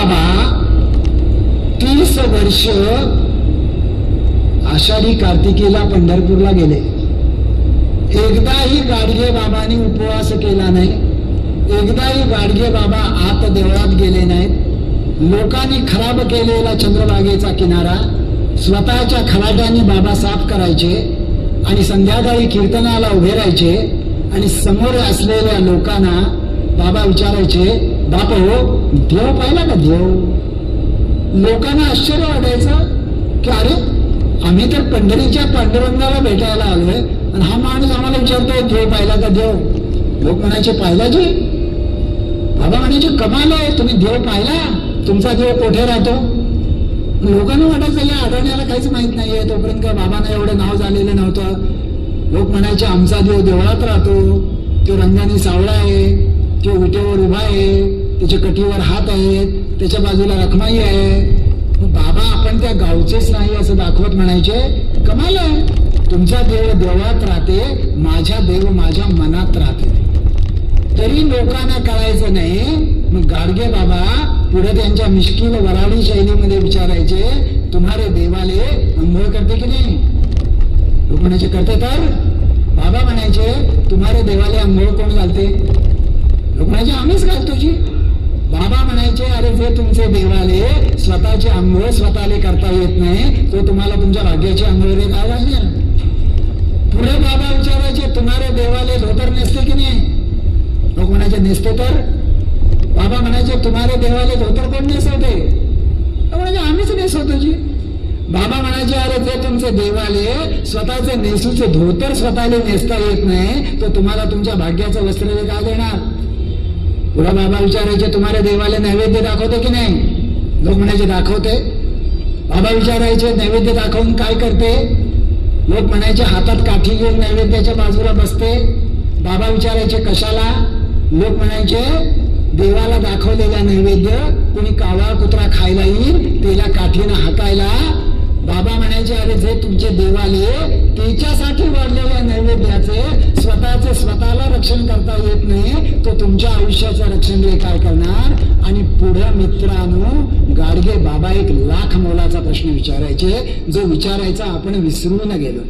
बाबा 30 वर्ष आषाढी कार्तिकीला पंढरपूरला गेले. एकदाही गाडगे बाबांनी उपवास केला नाही. एकदाही गाडगे बाबा आत देवळात गेले नाहीत. लोकांनी खराब केलेला चंद्रभागेचा किनारा स्वतःच्या खलाट्याने बाबा साफ करायचे आणि संध्याकाळी कीर्तनाला उभे राहायचे आणि समोर असलेल्या लोकांना बाबा विचारायचे, बाप हो देव पाहिला का देव? लोकांना आश्चर्य वाटायचं की अरे आम्ही तर पंढरीच्या पांडुरंगाला भेटायला आलोय आणि हा माणूस आम्हाला विचारतोय देव पाहिला का देव? लोक म्हणायचे पाहिला जी? बाबा म्हणायचे कमाल आहे, तुम्ही देव पाहिला? तुमचा देव कुठे राहतो? लोकांना वाटायचं या आढळण्याला काहीच माहित नाहीये. तोपर्यंत काय बाबांना एवढं नाव झालेलं नव्हतं. लोक म्हणायचे आमचा देव देवळात राहतो, तो रंगाने सावळा आहे, तो विटेवर उभा आहे, त्याच्या कटीवर हात आहेत, त्याच्या बाजूला रखमाई आहे. बाबा आपण त्या गावचेच नाही असं दाखवत म्हणायचे कमाल आहे, तुमचा देव देवळात राहते, माझ्या देव माझ्या मनात राहते. तरी लोकांना कळायचं नाही. मग गाडगे बाबा पुढे त्यांच्या मिश्किल वराडी शैलीमध्ये विचारायचे, तुम्हारे देवाले अंघोळ करते की नाही? लोक म्हणायचे करते. तर बाबा म्हणायचे तुम्हारे देवाले अंघोळ कोण घालते? लोक म्हणायचे आम्हीच घालतो जी. बाबा म्हणायचे अरे जे तुमचे देवाले स्वतःचे अंघोळ स्वतःले करता येत नाही, तो तुम्हाला तुमच्या भाग्याची अंघोळ काय घालणार? पुढे बाबा विचारायचे तुम्हारे देवाले धोतर नेसते की नाही? लोक म्हणायचे नेसते. तर बाबा म्हणायचे तुम्हारे देवाले धोतर कोण नेसवते? म्हणायचे आम्हीच नेसवतो जी. बाबा म्हणायचे अरे जे तुमचे देवाले स्वतःचे नेसूचे धोतर स्वतःला नेसता येत नाही, तो तुम्हाला तुमच्या भाग्याचं वस्त्र काय देणार? पुढे बाबा विचारायचे तुम्हारे देवाले नैवेद्य दाखवते की नाही? लोक म्हणायचे दाखवते. बाबा विचारायचे नैवेद्य दाखवून काय करते? लोक म्हणायचे हातात काठी घेऊन नैवेद्याच्या बाजूला बसते. बाबा विचारायचे कशाला? लोक म्हणायचे देवाला दाखवलेला नैवेद्य कोणी कावळा कुत्रा खायला येईल त्याला काठीनं हातायला. बाबा म्हणायचे अरे जे तुमचे देवाले त्याच्यासाठी वाढलेल्या नैवेद्याचे स्वतःचे स्वतःला रक्षण करता येत नाही, तो तुमच्या आयुष्याचं रक्षण काय करणार? आणि पुढे मित्रांनो गाडगे बाबा 1,00,000 मोलाचा प्रश्न विचारायचे, जो विचारायचा आपण विसरून गेलो.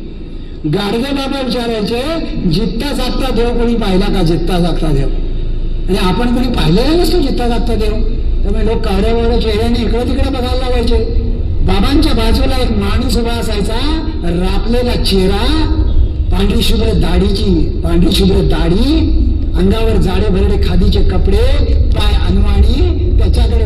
गाडगे बाबा विचारायचे जित्ता जागता देव कोणी पाहिला का? जित्ता जागता देव. आणि आपण कोणी पाहिलेला नसतो जित्ता जागता देव. त्यामुळे लोक कावड्या चेहऱ्याने इकडे तिकडे बघायला लागायचे. बाबांच्या बाजूला एक माणूस उभा असायचा, रापलेला चेहरा, पांढरी शुभ्र दाढी, अंगावर जाडे भरडे खादीचे कपडे, पाय अनवाणी, त्याच्याकडे